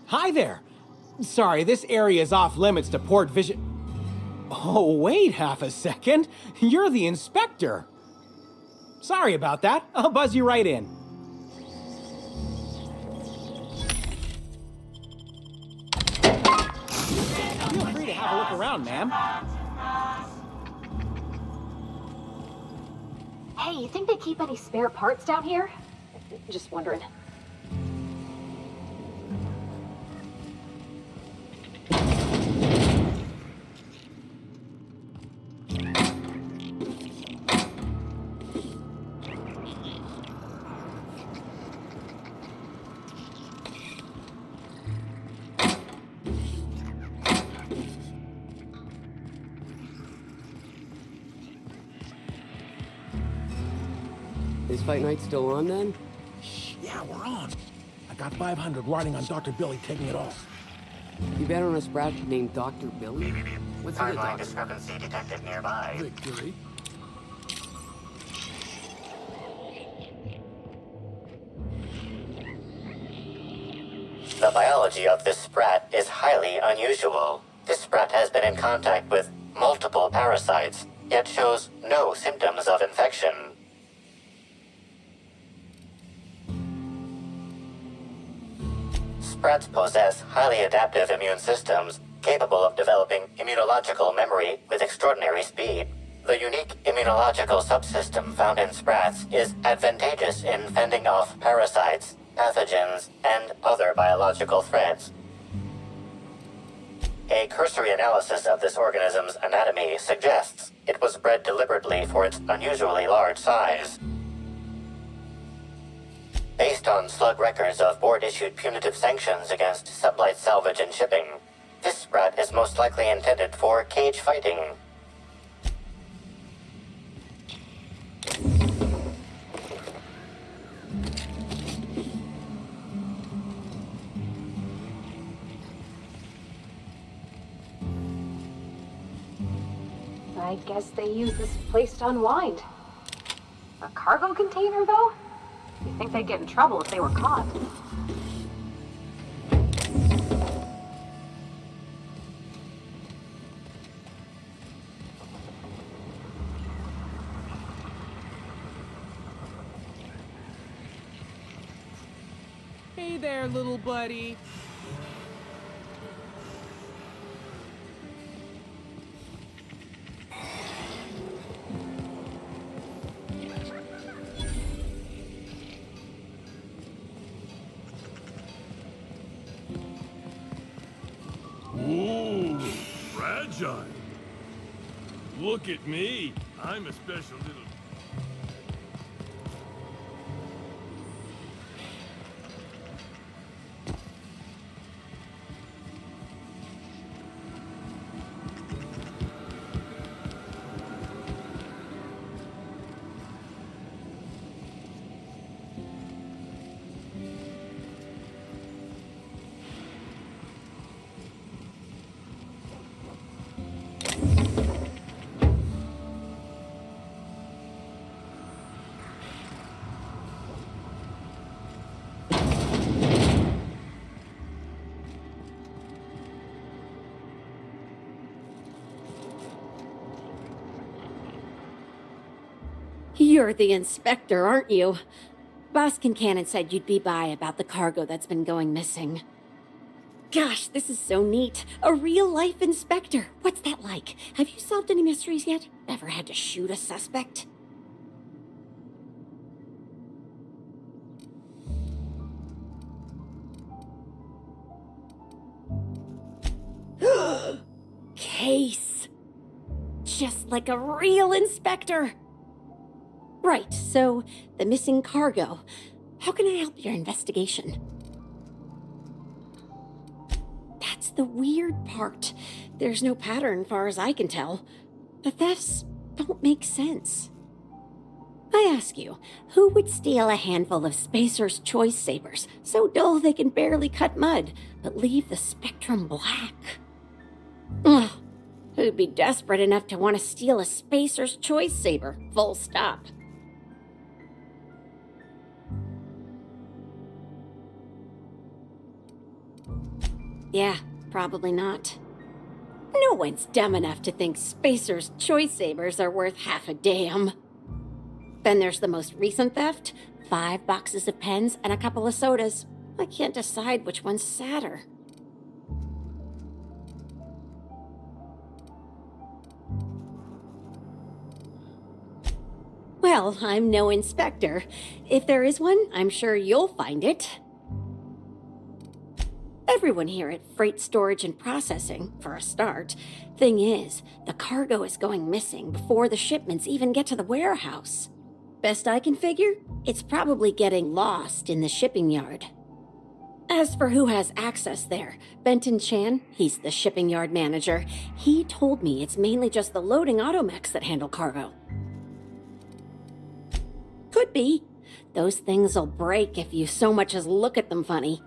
Hi there. Sorry, this area is off limits to port vision. Oh, wait half a second. You're the inspector. Sorry about that. I'll buzz you right in. Feel free to have a look around, ma'am. Hey, you think they keep any spare parts down here? Just wondering. Is Fight Night still on then? Yeah, we're on. I got 500 riding on Dr. Billy taking it off. You bet on a sprat named Dr. Billy? What's he a Timeline doctor? discrepancy detected nearby. Victory. The biology of this sprat is highly unusual. This sprat has been in contact with multiple parasites, yet shows no symptoms of infection. Sprats possess highly adaptive immune systems, capable of developing immunological memory with extraordinary speed. The unique immunological subsystem found in sprats is advantageous in fending off parasites, pathogens, and other biological threats. A cursory analysis of this organism's anatomy suggests it was bred deliberately for its unusually large size. Based on slug records of board-issued punitive sanctions against sublight salvage and shipping, this sprat is most likely intended for cage fighting. I guess they use this place to unwind. A cargo container, though? You'd think they'd get in trouble if they were caught. Hey there, little buddy. Ooh, fragile. Look at me. I'm a special little... You're the inspector, aren't you? Boss Kincannon said you'd be by about the cargo that's been going missing. Gosh, this is so neat. A real-life inspector. What's that like? Have you solved any mysteries yet? Ever had to shoot a suspect? Case. Just like a real inspector. Right, so the missing cargo. How can I help your investigation? That's the weird part. There's no pattern far as I can tell. The thefts don't make sense. I ask you, who would steal a handful of Spacer's Choice Sabers, so dull they can barely cut mud, but leave the spectrum black? Ugh, who'd be desperate enough to want to steal a Spacer's Choice Saber, full stop? Yeah, probably not. No one's dumb enough to think Spacer's choice sabers are worth half a damn. Then there's the most recent theft, 5 boxes of pens and a couple of sodas. I can't decide which one's sadder. Well, I'm no inspector. If there is one, I'm sure you'll find it. Everyone here at Freight Storage and Processing, for a start. Thing is, the cargo is going missing before the shipments even get to the warehouse. Best I can figure, it's probably getting lost in the shipping yard. As for who has access there, Benton Chan, he's the shipping yard manager. He told me it's mainly just the loading automechs that handle cargo. Could be. Those things'll break if you so much as look at them funny.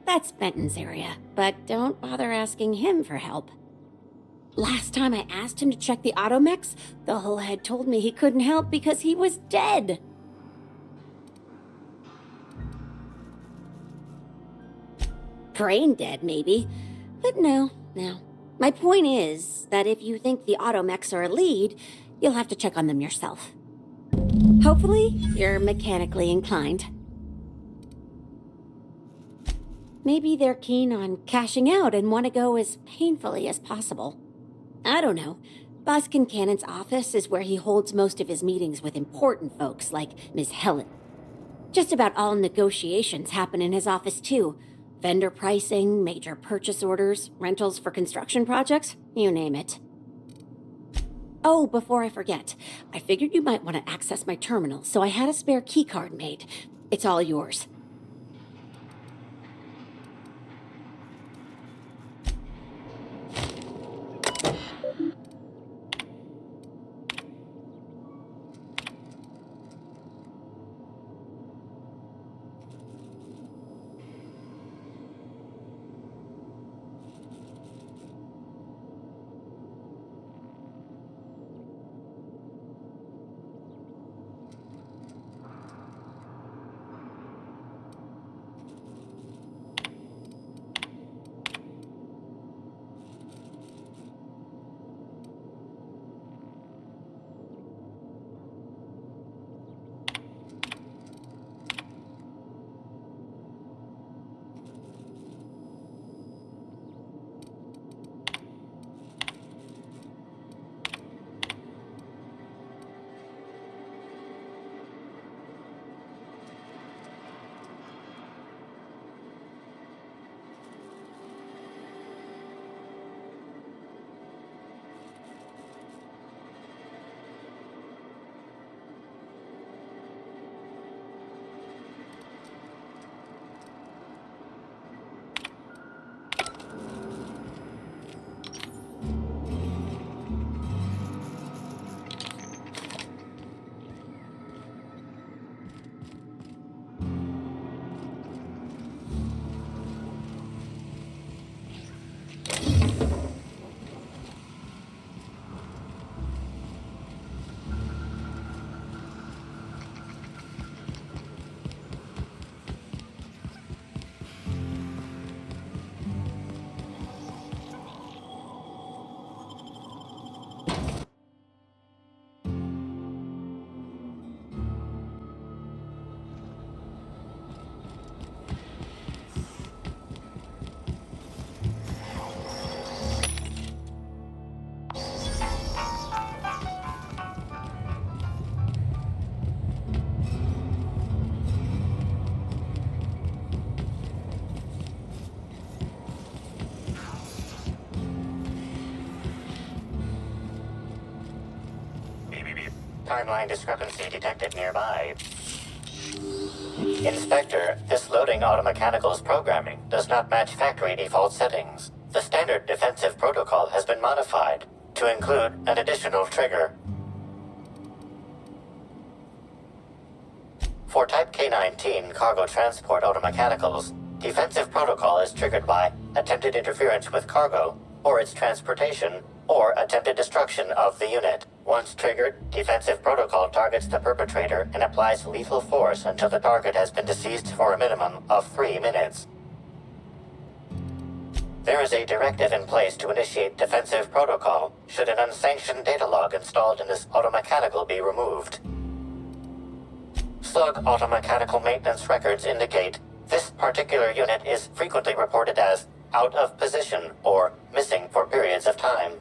That's Benton's area, but don't bother asking him for help. Last time I asked him to check the automechs, the hull head told me he couldn't help because he was dead. Brain dead, maybe. But no. My point is that if you think the automechs are a lead, you'll have to check on them yourself. Hopefully, you're mechanically inclined. Maybe they're keen on cashing out and want to go as painfully as possible. I don't know. Boss Kincannon's office is where he holds most of his meetings with important folks like Miss Helen. Just about all negotiations happen in his office too. Vendor pricing, major purchase orders, rentals for construction projects, you name it. Oh, before I forget, I figured you might want to access my terminal, so I had a spare keycard made. It's all yours. Timeline discrepancy detected nearby. Inspector, this loading automechanical's programming does not match factory default settings. The standard defensive protocol has been modified to include an additional trigger. For Type K-19 cargo transport automechanicals, defensive protocol is triggered by attempted interference with cargo, or its transportation, or attempted destruction of the unit. Once triggered, defensive protocol targets the perpetrator and applies lethal force until the target has been deceased for a minimum of 3 minutes. There is a directive in place to initiate defensive protocol should an unsanctioned data log installed in this automechanical be removed. Slug automechanical maintenance records indicate this particular unit is frequently reported as out of position or missing for periods of time.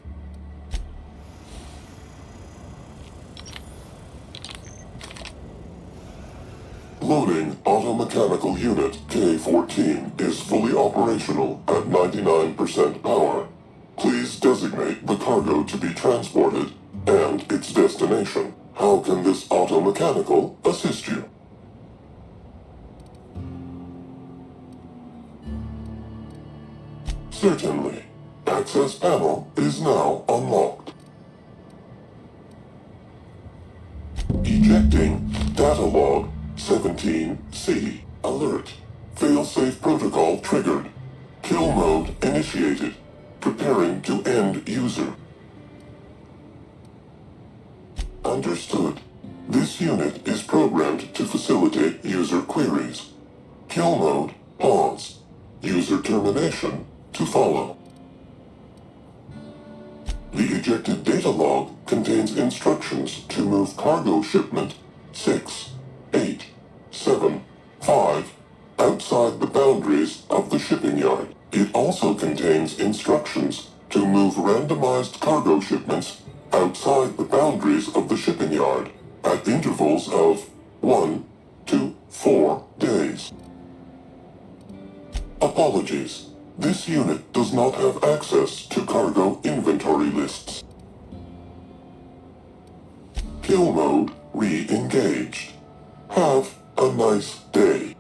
Loading automechanical unit K-14 is fully operational at 99% power. Please designate the cargo to be transported and its destination. How can this automechanical assist you? Certainly. Access panel is now unlocked. Ejecting data log 17C. Alert. Failsafe protocol triggered. Kill mode initiated. Preparing to end user. Understood. This unit is programmed to facilitate user queries. Kill mode pause. User termination to follow. The ejected data log contains instructions to move cargo shipment 6-8-7-5 outside the boundaries of the shipping yard. It also contains instructions to move randomized cargo shipments outside the boundaries of the shipping yard at intervals of 1 to 4 days. Apologies. This unit does not have access to cargo inventory lists. Kill mode re-engaged. Have a nice day.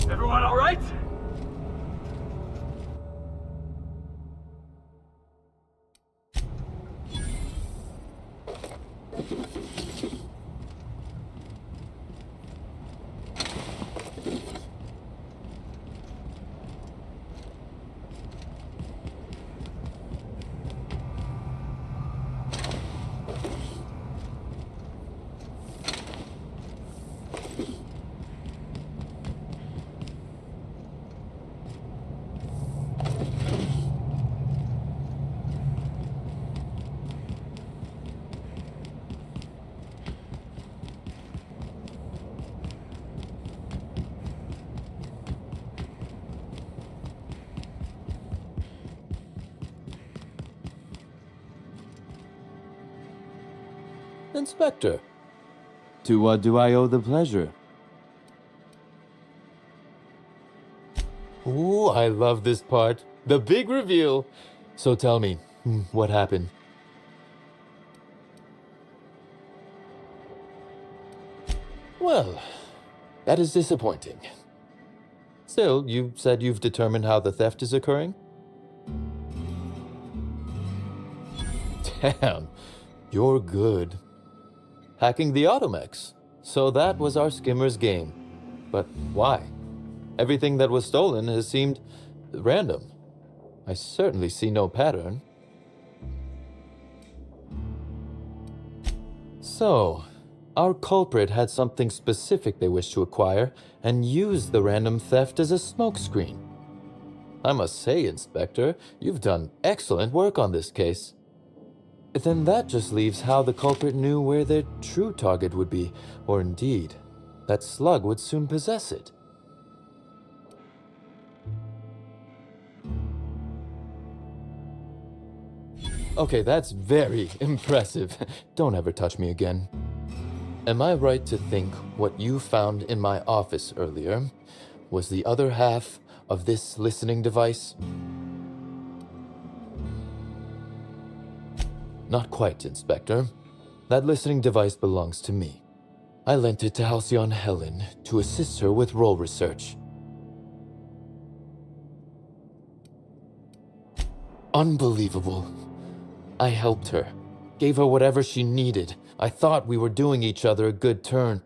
Everyone all right? Inspector, to what do I owe the pleasure? Ooh, I love this part. The big reveal. So tell me, what happened? Well, that is disappointing. Still, you said you've determined how the theft is occurring? Damn, you're good. Hacking the Automex. So that was our skimmer's game. But why? Everything that was stolen has seemed random. I certainly see no pattern. So, our culprit had something specific they wished to acquire and used the random theft as a smokescreen. I must say, Inspector, you've done excellent work on this case. Then that just leaves how the culprit knew where their true target would be, or indeed, that Slug would soon possess it. Okay, that's very impressive. Don't ever touch me again. Am I right to think what you found in my office earlier was the other half of this listening device? Not quite, Inspector. That listening device belongs to me. I lent it to Halcyon Helen to assist her with role research. Unbelievable. I helped her, gave her whatever she needed. I thought we were doing each other a good turn.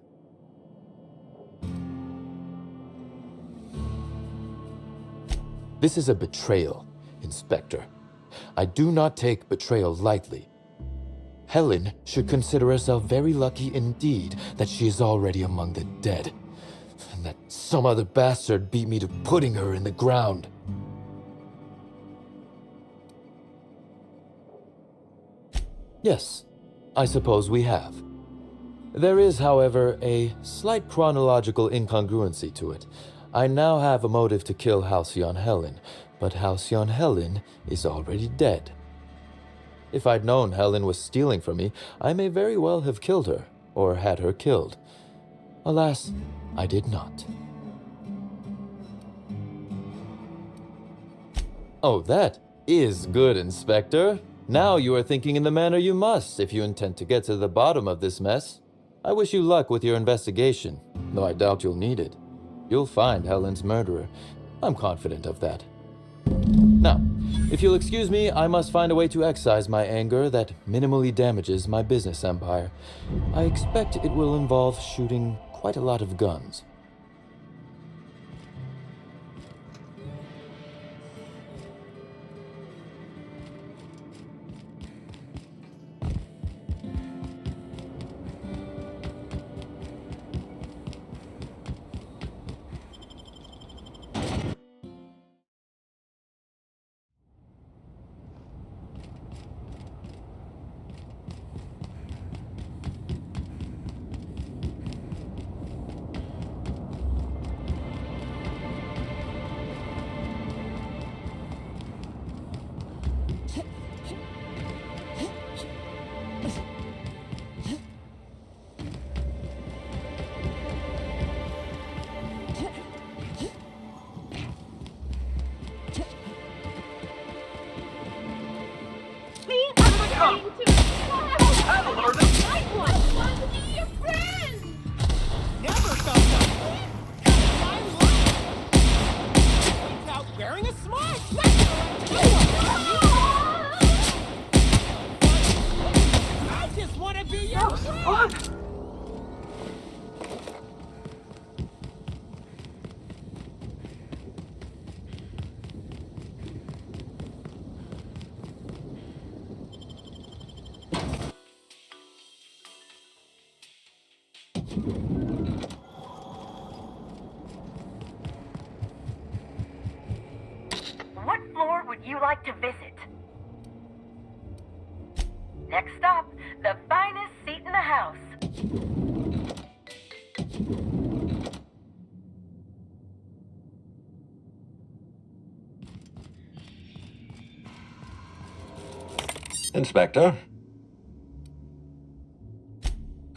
This is a betrayal, Inspector. I do not take betrayal lightly. Helen should consider herself very lucky indeed that she is already among the dead, and that some other bastard beat me to putting her in the ground. Yes, I suppose we have. There is, however, a slight chronological incongruency to it. I now have a motive to kill Halcyon Helen, but Halcyon Helen is already dead. If I'd known Helen was stealing from me, I may very well have killed her, or had her killed. Alas, I did not. Oh, that is good, Inspector. Now you are thinking in the manner you must if you intend to get to the bottom of this mess. I wish you luck with your investigation, though I doubt you'll need it. You'll find Helen's murderer. I'm confident of that. Now, if you'll excuse me, I must find a way to excise my anger that minimally damages my business empire. I expect it will involve shooting quite a lot of guns. What floor would you like to visit? Next stop, the finest seat in the house. Inspector.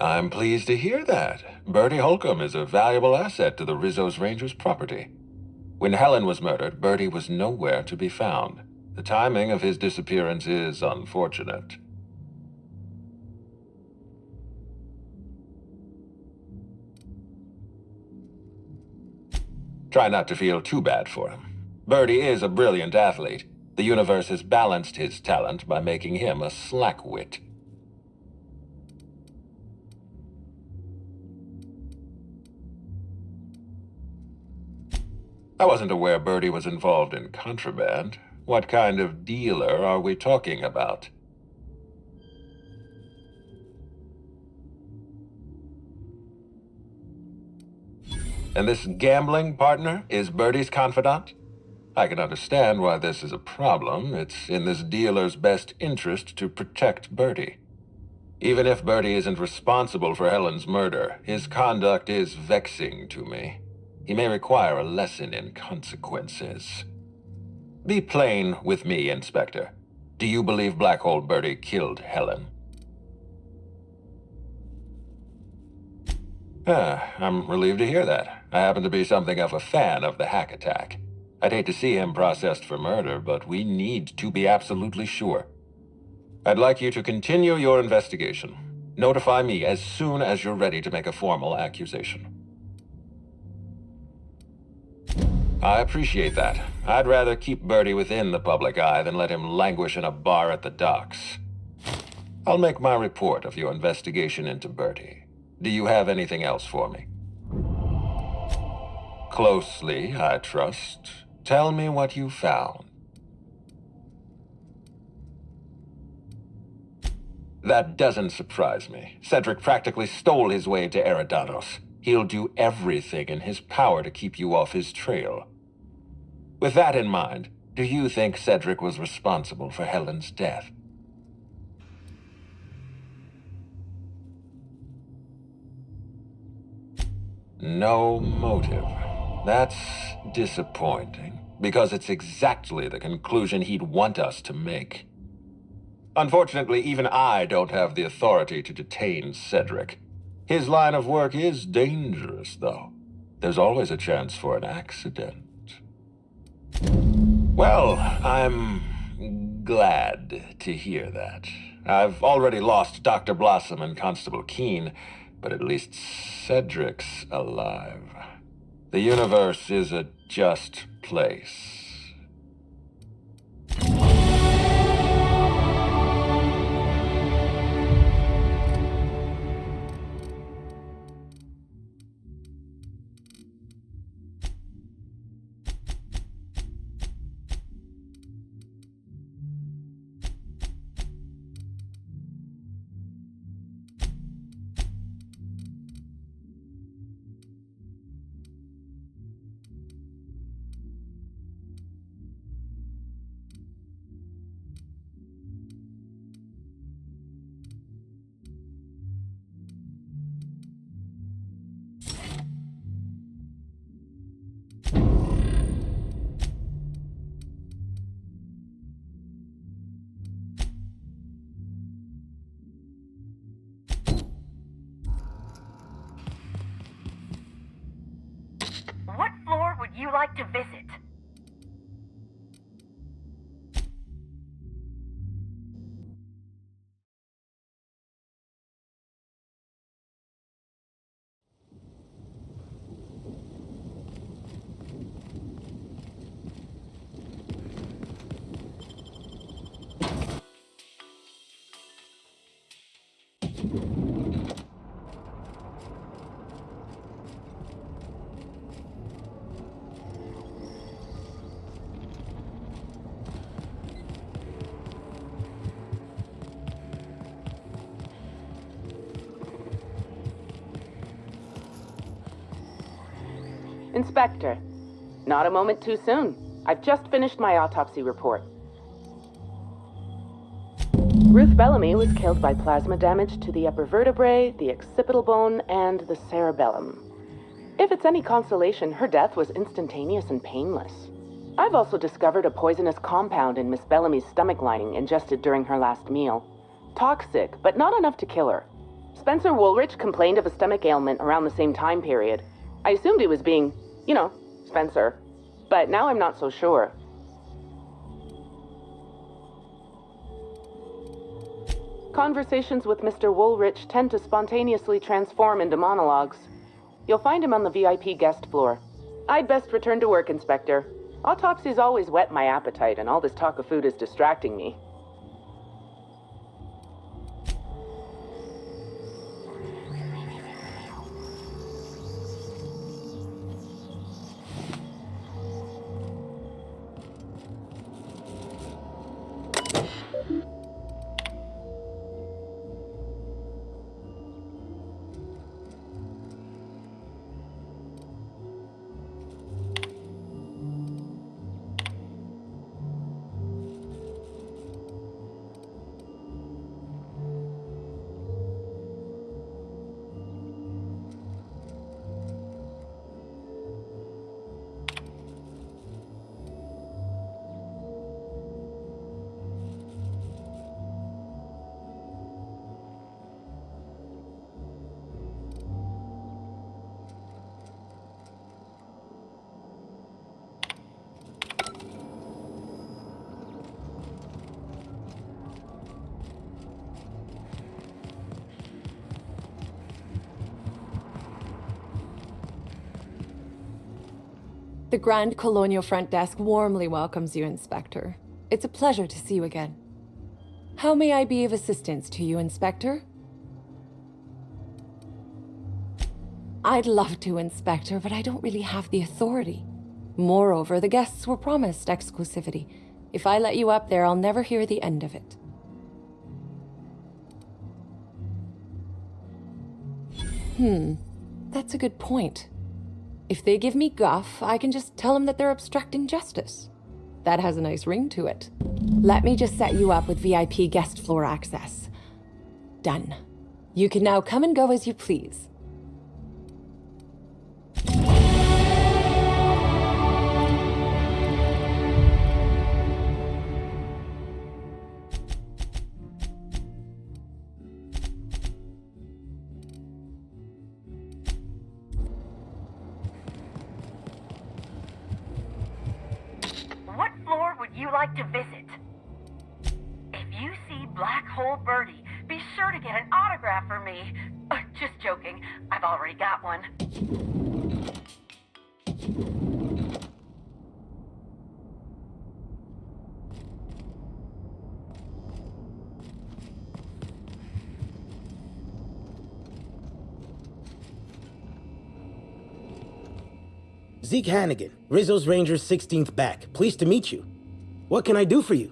I'm pleased to hear that. Bertie Holcomb is a valuable asset to the Rizzo's Rangers property. When Helen was murdered, Bertie was nowhere to be found. The timing of his disappearance is unfortunate. Try not to feel too bad for him. Bertie is a brilliant athlete. The universe has balanced his talent by making him a slackwit. I wasn't aware Bertie was involved in contraband. What kind of dealer are we talking about? And this gambling partner is Bertie's confidant? I can understand why this is a problem. It's in this dealer's best interest to protect Bertie. Even if Bertie isn't responsible for Helen's murder, his conduct is vexing to me. He may require a lesson in consequences. Be plain with me, Inspector. Do you believe Black Hole Bertie killed Helen? I'm relieved to hear that. I happen to be something of a fan of the hack attack. I'd hate to see him processed for murder, but we need to be absolutely sure. I'd like you to continue your investigation. Notify me as soon as you're ready to make a formal accusation. I appreciate that. I'd rather keep Bertie within the public eye than let him languish in a bar at the docks. I'll make my report of your investigation into Bertie. Do you have anything else for me? Closely, I trust. Tell me what you found. That doesn't surprise me. Cedric practically stole his way to Eridanos. He'll do everything in his power to keep you off his trail. With that in mind, do you think Cedric was responsible for Helen's death? No motive. That's disappointing, because it's exactly the conclusion he'd want us to make. Unfortunately, even I don't have the authority to detain Cedric. His line of work is dangerous, though. There's always a chance for an accident. Well, I'm glad to hear that. I've already lost Dr. Blossom and Constable Keene, but at least Cedric's alive. The universe is a just place. What floor would you like to visit? Inspector, not a moment too soon. I've just finished my autopsy report. Ruth Bellamy was killed by plasma damage to the upper vertebrae, the occipital bone, and the cerebellum. If it's any consolation, her death was instantaneous and painless. I've also discovered a poisonous compound in Miss Bellamy's stomach lining ingested during her last meal. Toxic, but not enough to kill her. Spencer Woolrich complained of a stomach ailment around the same time period. I assumed he was being, Spencer. But now I'm not so sure. Conversations with Mr. Woolrich tend to spontaneously transform into monologues. You'll find him on the VIP guest floor. I'd best return to work, Inspector. Autopsies always whet my appetite, and all this talk of food is distracting me. The Grand Colonial Front Desk warmly welcomes you, Inspector. It's a pleasure to see you again. How may I be of assistance to you, Inspector? I'd love to, Inspector, but I don't really have the authority. Moreover, the guests were promised exclusivity. If I let you up there, I'll never hear the end of it. That's a good point. If they give me guff, I can just tell them that they're obstructing justice. That has a nice ring to it. Let me just set you up with VIP guest floor access. Done. You can now come and go as you please. What floor would you like to visit? If you see Black Hole Birdie, be sure to get an autograph for me. Just joking. I've already got one. Zeke Hannigan, Rizzo's Rangers 16th back. Pleased to meet you. What can I do for you?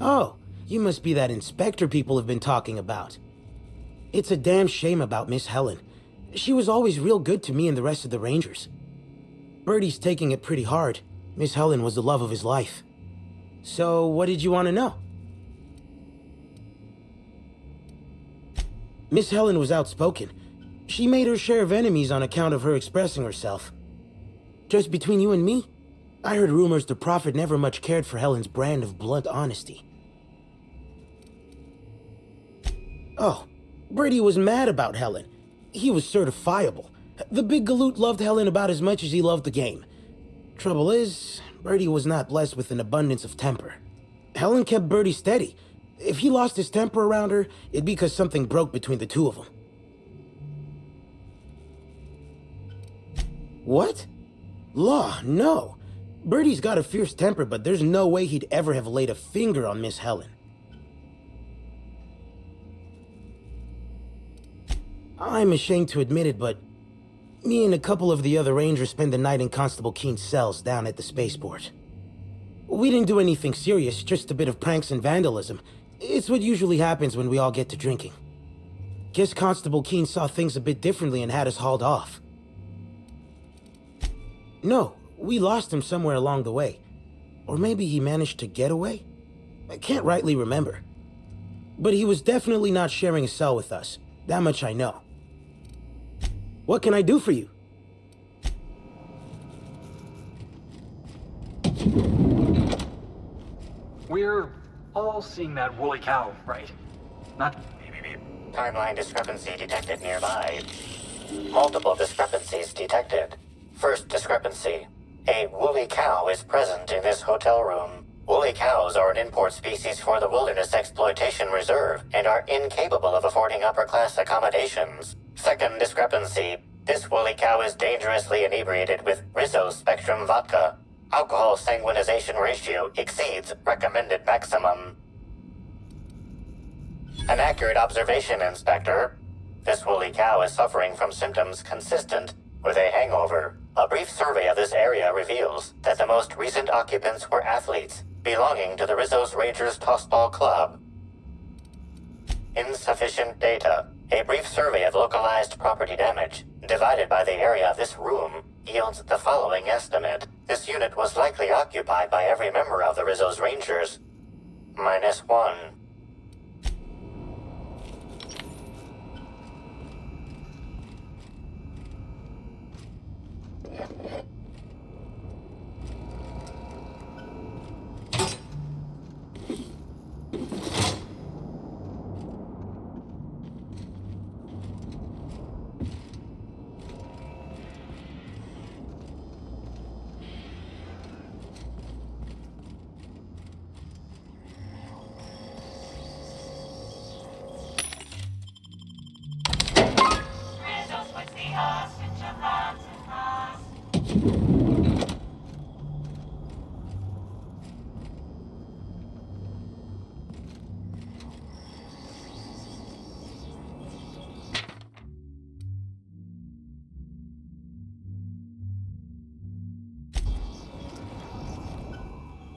Oh, you must be that inspector people have been talking about. It's a damn shame about Miss Helen. She was always real good to me and the rest of the Rangers. Birdie's taking it pretty hard. Miss Helen was the love of his life. So, what did you want to know? Miss Helen was outspoken. She made her share of enemies on account of her expressing herself. Just between you and me, I heard rumors the Prophet never much cared for Helen's brand of blunt honesty. Oh, Birdie was mad about Helen. He was certifiable. The big galoot loved Helen about as much as he loved the game. Trouble is, Birdie was not blessed with an abundance of temper. Helen kept Birdie steady. If he lost his temper around her, it'd be because something broke between the two of them. What? Law, no. Birdie's got a fierce temper, but there's no way he'd ever have laid a finger on Miss Helen. I'm ashamed to admit it, but me and a couple of the other Rangers spent the night in Constable Keen's cells down at the spaceport. We didn't do anything serious, just a bit of pranks and vandalism. It's what usually happens when we all get to drinking. Guess Constable Keen saw things a bit differently and had us hauled off. No, we lost him somewhere along the way. Or maybe he managed to get away? I can't rightly remember. But he was definitely not sharing a cell with us. That much I know. What can I do for you? We're all seeing that woolly cow, right? Not... Timeline discrepancy detected nearby. Multiple discrepancies detected. First discrepancy. A woolly cow is present in this hotel room. Woolly cows are an import species for the Wilderness Exploitation Reserve and are incapable of affording upper-class accommodations. Second discrepancy. This woolly cow is dangerously inebriated with Rizzo Spectrum vodka. Alcohol sanguinization ratio exceeds recommended maximum. An accurate observation, Inspector. This woolly cow is suffering from symptoms consistent with a hangover. A brief survey of this area reveals that the most recent occupants were athletes belonging to the Rizzo's Rangers Tossball Club. Insufficient data. A brief survey of localized property damage, divided by the area of this room, yields the following estimate. This unit was likely occupied by every member of the Rizzo's Rangers. -1.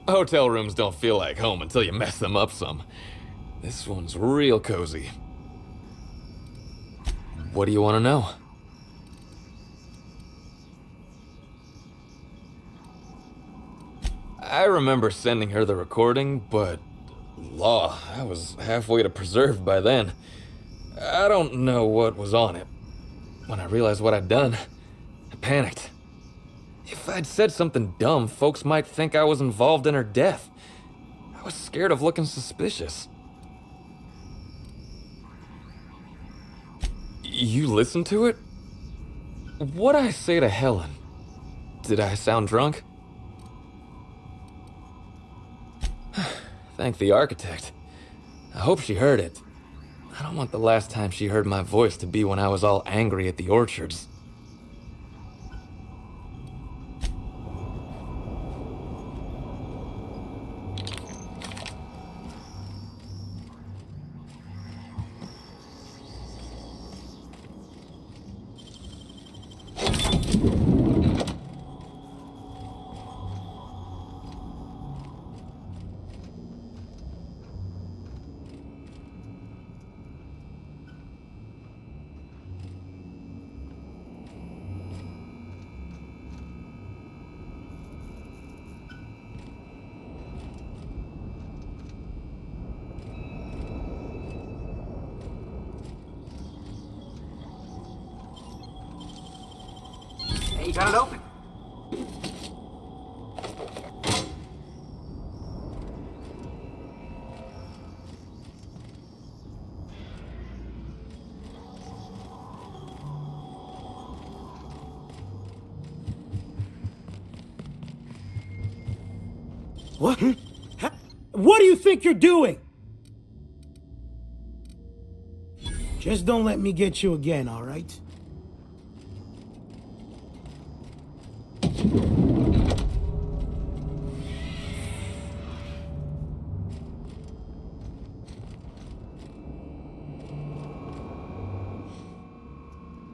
Hotel rooms don't feel like home until you mess them up some. This one's real cozy. What do you want to know? I remember sending her the recording, but law, I was halfway to preserved by then. I don't know what was on it. When I realized what I'd done, I panicked. If I'd said something dumb, folks might think I was involved in her death. I was scared of looking suspicious. You listened to it? What'd I say to Helen? Did I sound drunk? Thank the architect. I hope she heard it. I don't want the last time she heard my voice to be when I was all angry at the orchards. Hey, you got it open. What? What do you think you're doing? Just don't let me get you again, all right?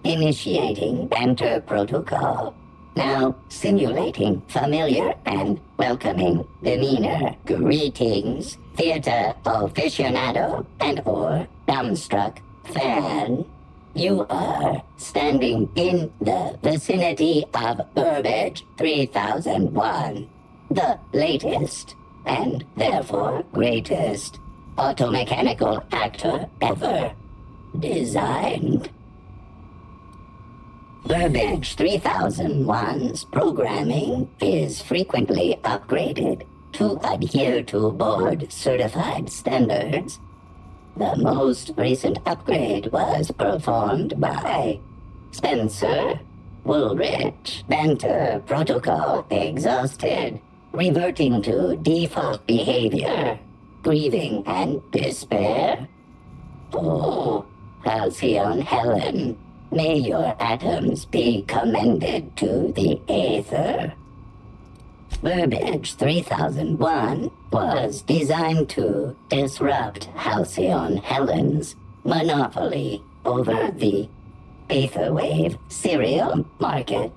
Initiating banter protocol. Now simulating familiar and welcoming demeanor. Greetings, theater aficionado and/or dumbstruck fan. You are standing in the vicinity of Burbage 3001, the latest and therefore greatest automechanical actor ever designed. Burbage 3001's programming is frequently upgraded to adhere to board-certified standards. The most recent upgrade was performed by Spencer Woolrich. Banter protocol exhausted, reverting to default behavior, grieving and despair. Oh, Halcyon Helen. May your atoms be commended to the Aether. Burbage 3001 was designed to disrupt Halcyon Helen's monopoly over the Aetherwave serial market.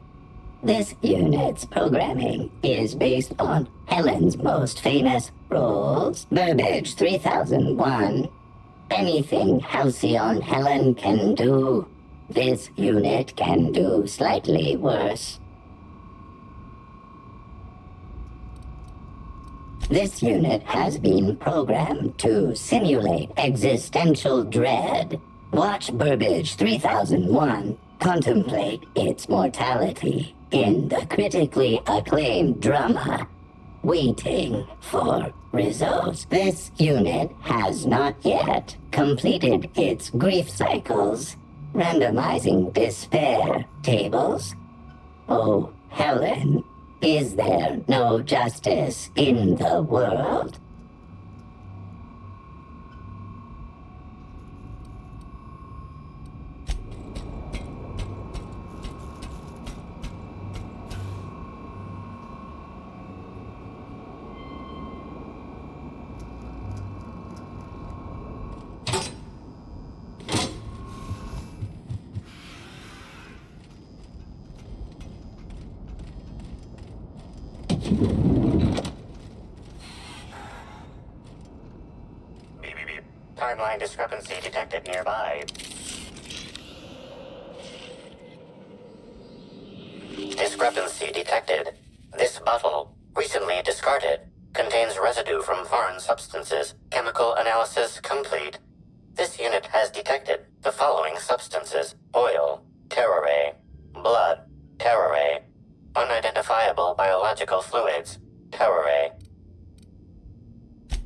This unit's programming is based on Helen's most famous roles. Burbage 3001. Anything Halcyon Helen can do, this unit can do slightly worse. This unit has been programmed to simulate existential dread. Watch Burbage 3001 contemplate its mortality in the critically acclaimed drama, Waiting for Results. This unit has not yet completed its grief cycles, randomizing despair tables. Oh, Helen, is there no justice in the world? Timeline discrepancy detected nearby. Discrepancy detected. This bottle, recently discarded, contains residue from foreign substances. Chemical analysis complete. This unit has detected the following substances: oil, terrare, blood, terrare, unidentifiable biological fluids, terrare.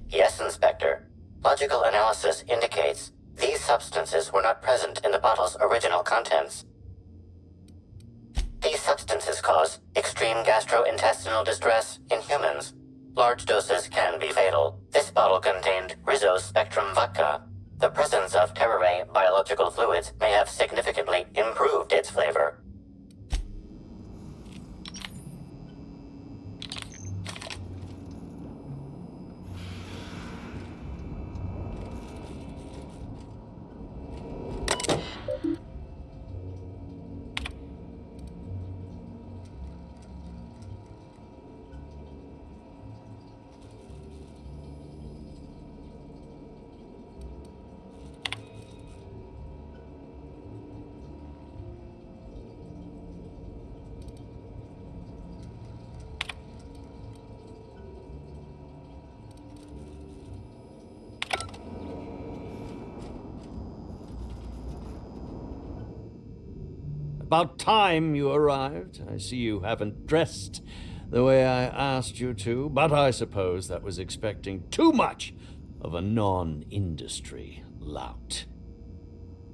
Yes, Inspector. Logical analysis indicates these substances were not present in the bottle's original contents. These substances cause extreme gastrointestinal distress in humans. Large doses can be fatal. This bottle contained Rizzo's Spectrum vodka. The presence of terrare biological fluids may have significantly improved its flavor. About time you arrived. I see you haven't dressed the way I asked you to, but I suppose that was expecting too much of a non-industry lout.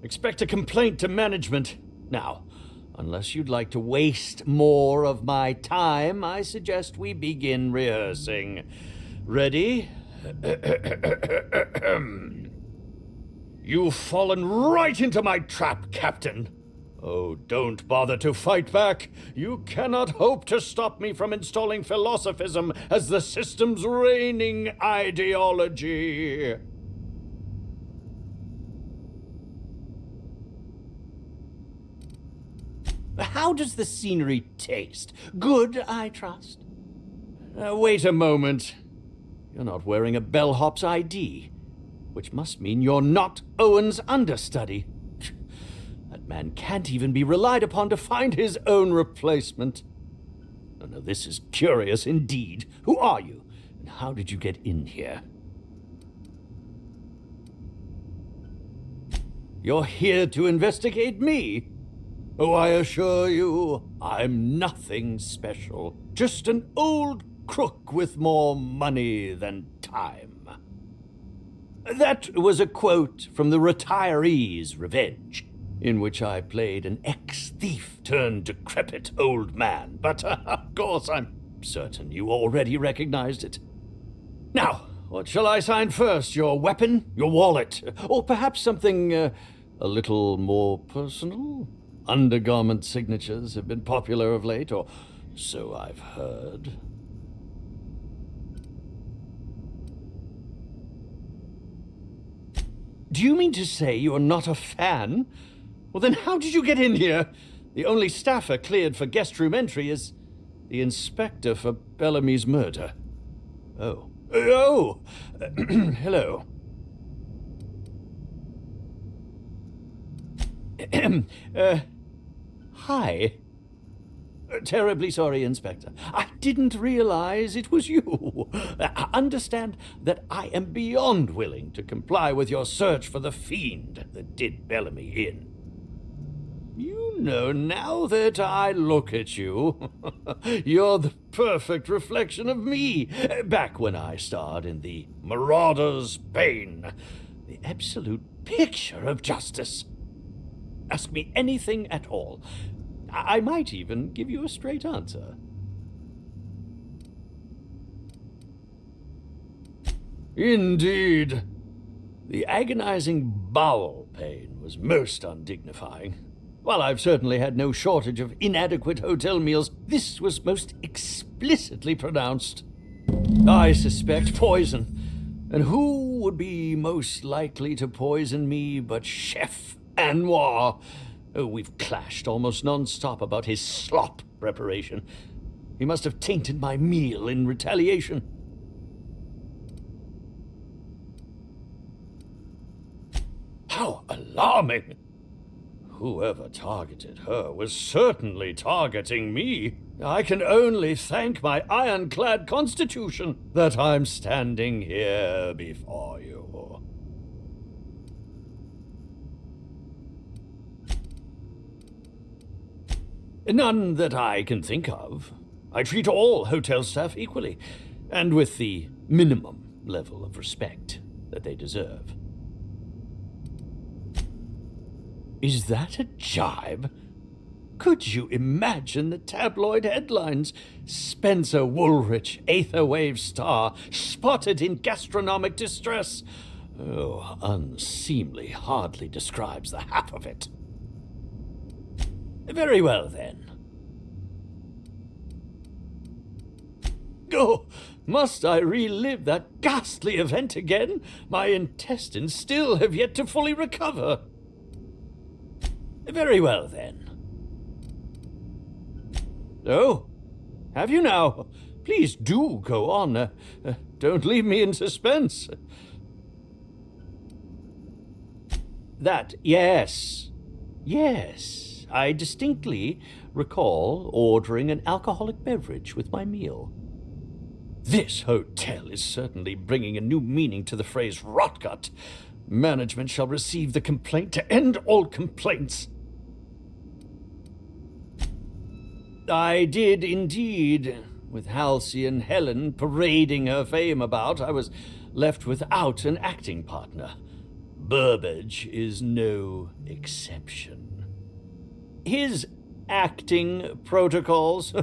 Expect a complaint to management. Now, unless you'd like to waste more of my time, I suggest we begin rehearsing. Ready? You've fallen right into my trap, Captain. Oh, don't bother to fight back. You cannot hope to stop me from installing philosophism as the system's reigning ideology. How does the scenery taste? Good, I trust? Wait a moment. You're not wearing a bellhop's ID, which must mean you're not Owen's understudy. That man can't even be relied upon to find his own replacement. No, this is curious indeed. Who are you, and how did you get in here? You're here to investigate me? Oh, I assure you, I'm nothing special. Just an old crook with more money than time. That was a quote from The Retiree's Revenge, in which I played an ex-thief turned decrepit old man. But, of course, I'm certain you already recognized it. Now, what shall I sign first? Your weapon? Your wallet? Or perhaps something a little more personal? Undergarment signatures have been popular of late, or so I've heard. Do you mean to say you're not a fan? Well, then how did you get in here? The only staffer cleared for guest room entry is the inspector for Bellamy's murder. Oh. Oh! Hello. Hi. Terribly sorry, Inspector. I didn't realize it was you. Understand that I am beyond willing to comply with your search for the fiend that did Bellamy in. You know, now that I look at you, you're the perfect reflection of me, back when I starred in The Marauder's Bane, the absolute picture of justice. Ask me anything at all. I might even give you a straight answer. Indeed. The agonizing bowel pain was most undignifying. While I've certainly had no shortage of inadequate hotel meals, this was most explicitly pronounced. I suspect poison. And who would be most likely to poison me but Chef Anwar? Oh, we've clashed almost non-stop about his slop preparation. He must have tainted my meal in retaliation. How alarming! Whoever targeted her was certainly targeting me. I can only thank my ironclad constitution that I'm standing here before you. None that I can think of. I treat all hotel staff equally, and with the minimum level of respect that they deserve. Is that a jibe? Could you imagine the tabloid headlines? Spencer Woolrich, Aetherwave star, spotted in gastronomic distress. Oh, unseemly hardly describes the half of it. Very well, then. Oh, must I relive that ghastly event again? My intestines still have yet to fully recover. Very well, then. Oh, have you now? Please do go on. Don't leave me in suspense. That, yes. Yes, I distinctly recall ordering an alcoholic beverage with my meal. This hotel is certainly bringing a new meaning to the phrase rotgut. Management shall receive the complaint to end all complaints. I did indeed. With Halcyon Helen parading her fame about, I was left without an acting partner. Burbage is no exception. His acting protocols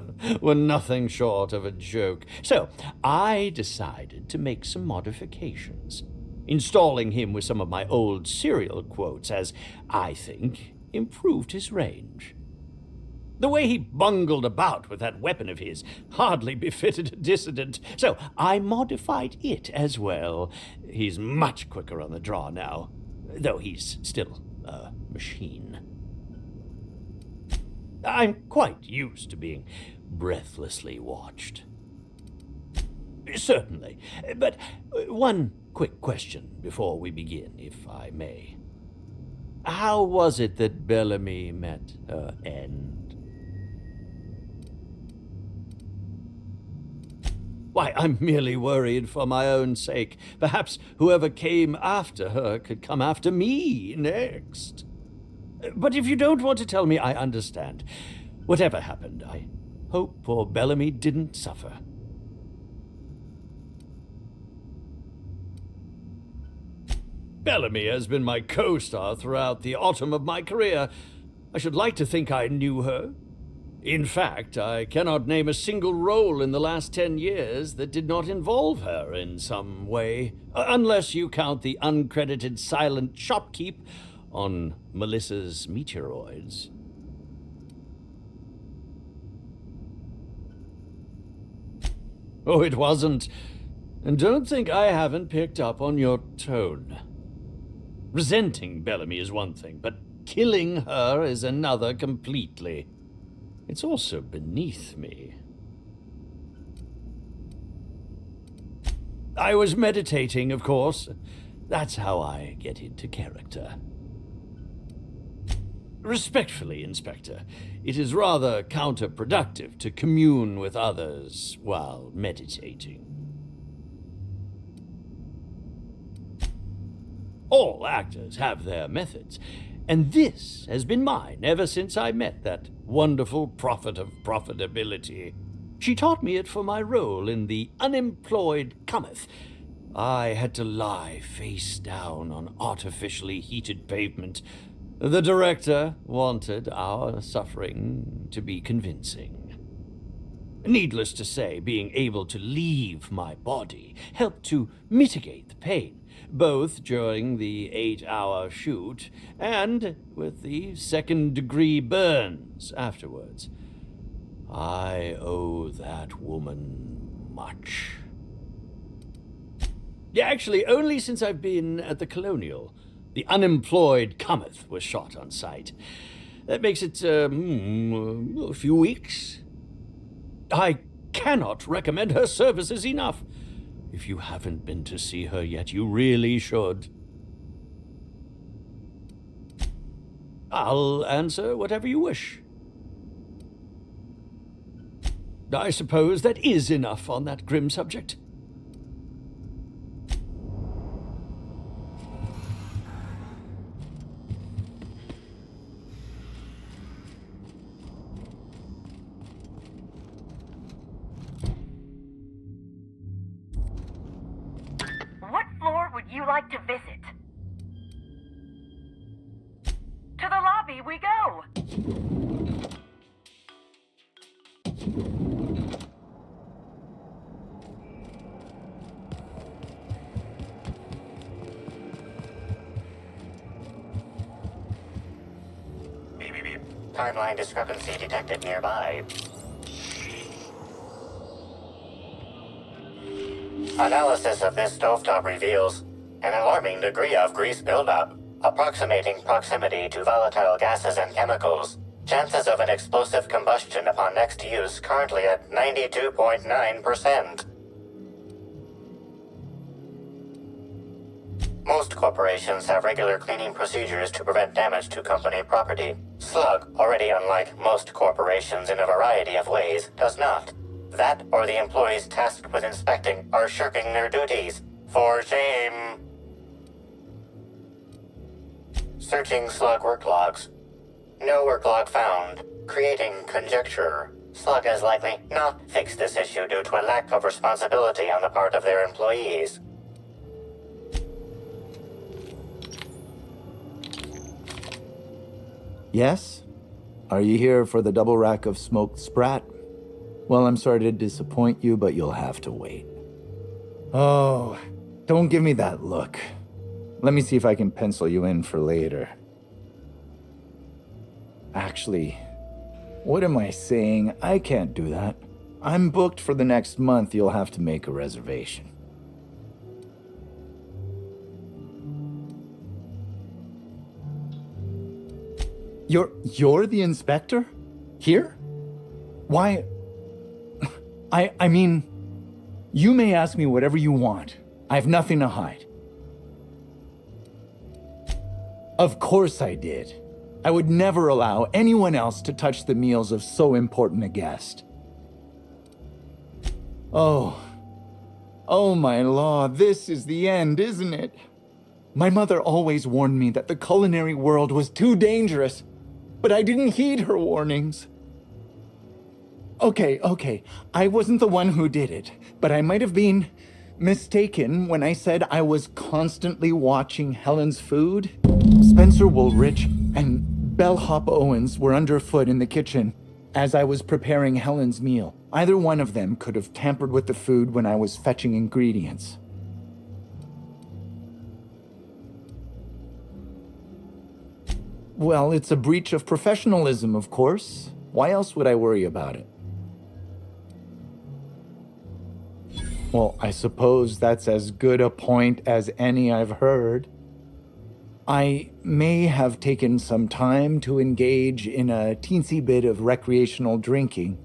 were nothing short of a joke, so I decided to make some modifications, installing him with some of my old serial quotes, as I think improved his range. The way he bungled about with that weapon of his hardly befitted a dissident, so I modified it as well. He's much quicker on the draw now, though he's still a machine. I'm quite used to being breathlessly watched. Certainly, but one quick question before we begin, if I may. How was it that Bellamy met her end? Why, I'm merely worried for my own sake. Perhaps whoever came after her could come after me next. But if you don't want to tell me, I understand. Whatever happened, I hope poor Bellamy didn't suffer. Bellamy has been my co-star throughout the autumn of my career. I should like to think I knew her. In fact, I cannot name a single role in the last 10 years that did not involve her in some way, unless you count the uncredited silent shopkeep on Melissa's Meteoroids. Oh, it wasn't. And don't think I haven't picked up on your tone. Resenting Bellamy is one thing, but killing her is another completely. It's also beneath me. I was meditating, of course. That's how I get into character. Respectfully, Inspector, it is rather counterproductive to commune with others while meditating. All actors have their methods, and this has been mine ever since I met that wonderful prophet of profitability. She taught me it for my role in The Unemployed Cometh. I had to lie face down on artificially heated pavement. The director wanted our suffering to be convincing. Needless to say, being able to leave my body helped to mitigate the pain, both during the 8-hour shoot and with the second-degree burns afterwards. I owe that woman much. Yeah, actually, only since I've been at the Colonial. The Unemployed Cometh was shot on site. That makes it, a few weeks. I cannot recommend her services enough. If you haven't been to see her yet, you really should. I'll answer whatever you wish. I suppose that is enough on that grim subject. What floor would you like to visit? To the lobby we go! Timeline discrepancy detected nearby. Analysis of this stovetop reveals an alarming degree of grease buildup, approximating proximity to volatile gases and chemicals. Chances of an explosive combustion upon next use currently at 92.9%. Most corporations have regular cleaning procedures to prevent damage to company property. Slug, already unlike most corporations in a variety of ways, does not. That or the employees tasked with inspecting are shirking their duties. For shame. Searching Slug work logs. No work log found. Creating conjecture. Slug has likely not fixed this issue due to a lack of responsibility on the part of their employees. Yes? Are you here for the double rack of smoked sprat? Well, I'm sorry to disappoint you, but you'll have to wait. Oh, don't give me that look. Let me see if I can pencil you in for later. Actually, what am I saying? I can't do that. I'm booked for the next month. You'll have to make a reservation. You're the inspector? Here? Why? I mean, you may ask me whatever you want. I have nothing to hide. Of course I did. I would never allow anyone else to touch the meals of so important a guest. Oh my law, this is the end, isn't it? My mother always warned me that the culinary world was too dangerous, but I didn't heed her warnings. Okay, I wasn't the one who did it, but I might have been mistaken when I said I was constantly watching Helen's food. Spencer Woolrich and Bellhop Owens were underfoot in the kitchen as I was preparing Helen's meal. Either one of them could have tampered with the food when I was fetching ingredients. Well, it's a breach of professionalism, of course. Why else would I worry about it? Well, I suppose that's as good a point as any I've heard. I may have taken some time to engage in a teensy bit of recreational drinking,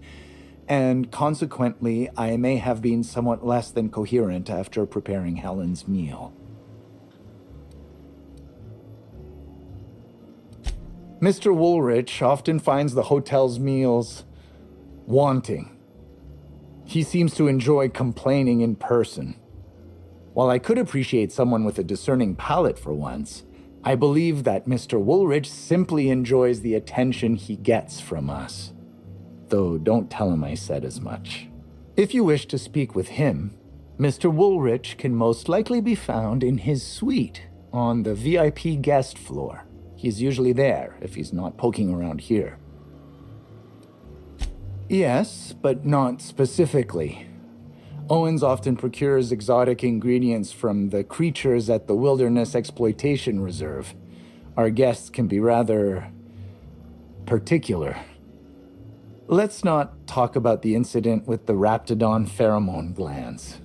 and consequently, I may have been somewhat less than coherent after preparing Helen's meal. Mr. Woolrich often finds the hotel's meals wanting. He seems to enjoy complaining in person. While I could appreciate someone with a discerning palate for once, I believe that Mr. Woolrich simply enjoys the attention he gets from us. Though don't tell him I said as much. If you wish to speak with him, Mr. Woolrich can most likely be found in his suite on the VIP guest floor. He's usually there if he's not poking around here. Yes, but not specifically. Owens often procures exotic ingredients from the creatures at the Wilderness Exploitation Reserve. Our guests can be rather particular. Let's not talk about the incident with the Raptidon pheromone glands.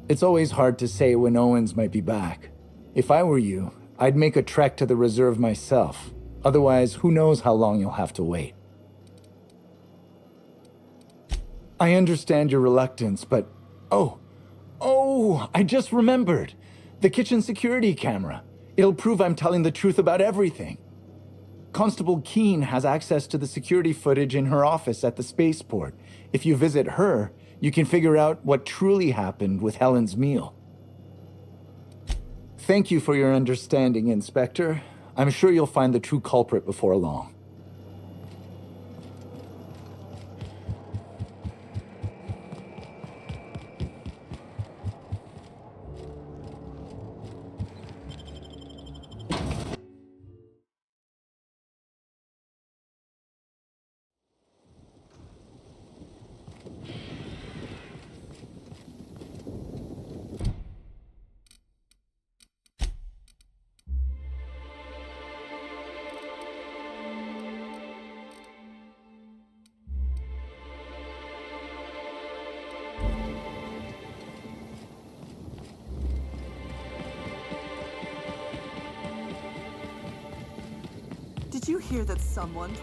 It's always hard to say when Owens might be back. If I were you, I'd make a trek to the reserve myself. Otherwise, who knows how long you'll have to wait. I understand your reluctance, but... Oh, I just remembered. The kitchen security camera. It'll prove I'm telling the truth about everything. Constable Keene has access to the security footage in her office at the spaceport. If you visit her, you can figure out what truly happened with Helen's meal. Thank you for your understanding, Inspector. I'm sure you'll find the true culprit before long. Did you hear that someone...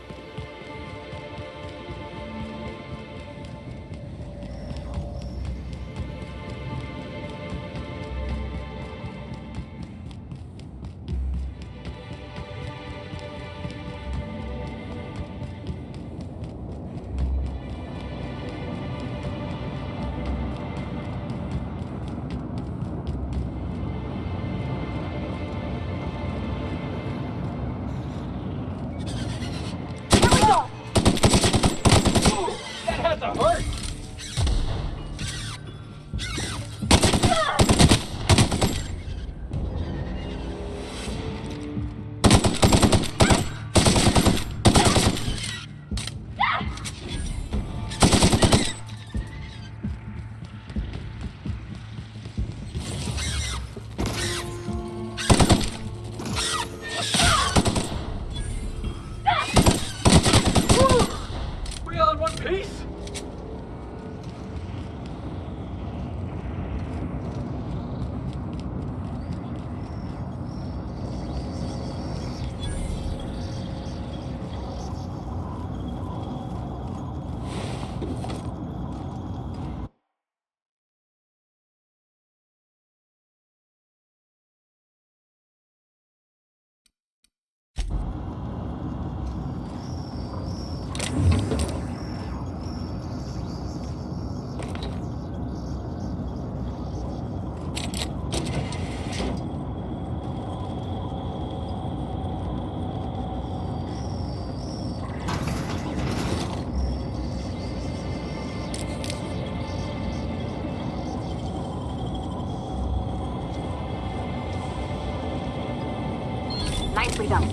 Nicely done.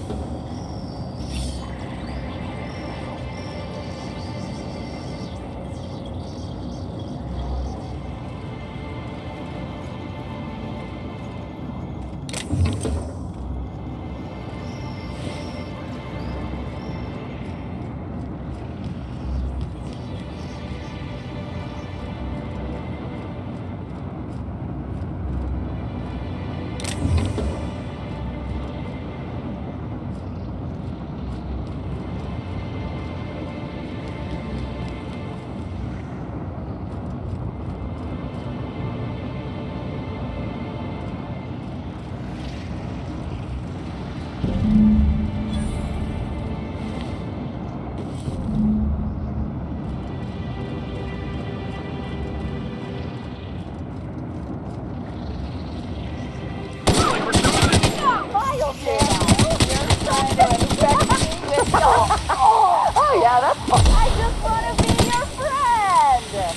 Oh yeah, that's fun. I just want to be your friend.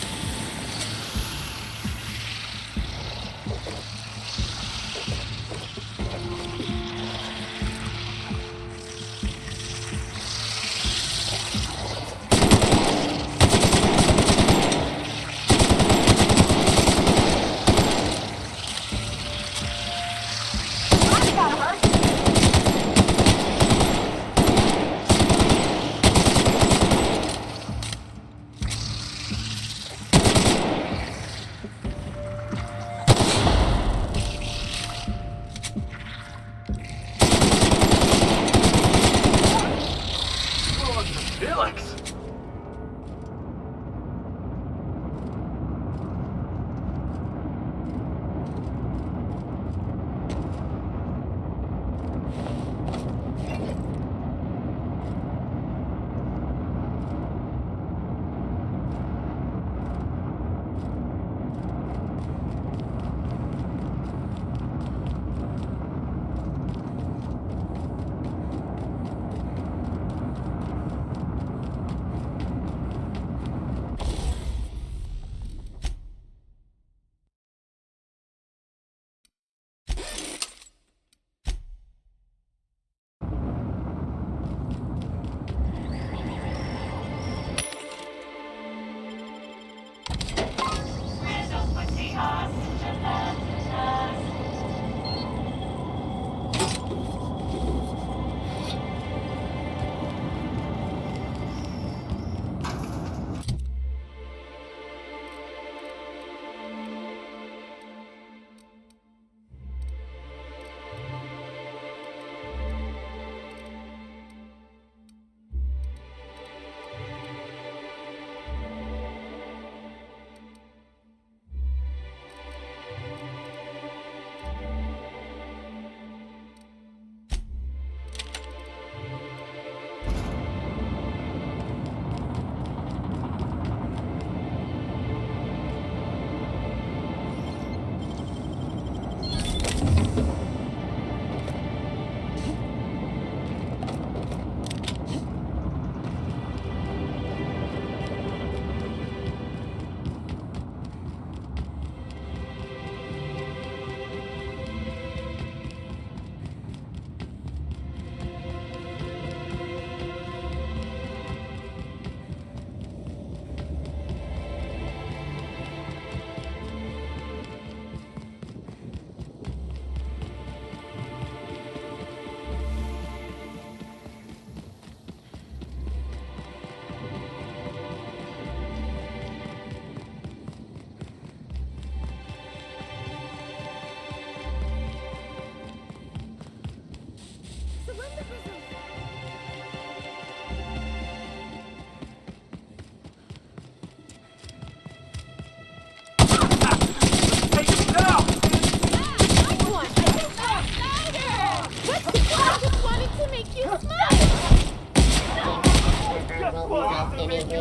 I just wanted to make you smile!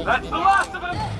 That's the last of them!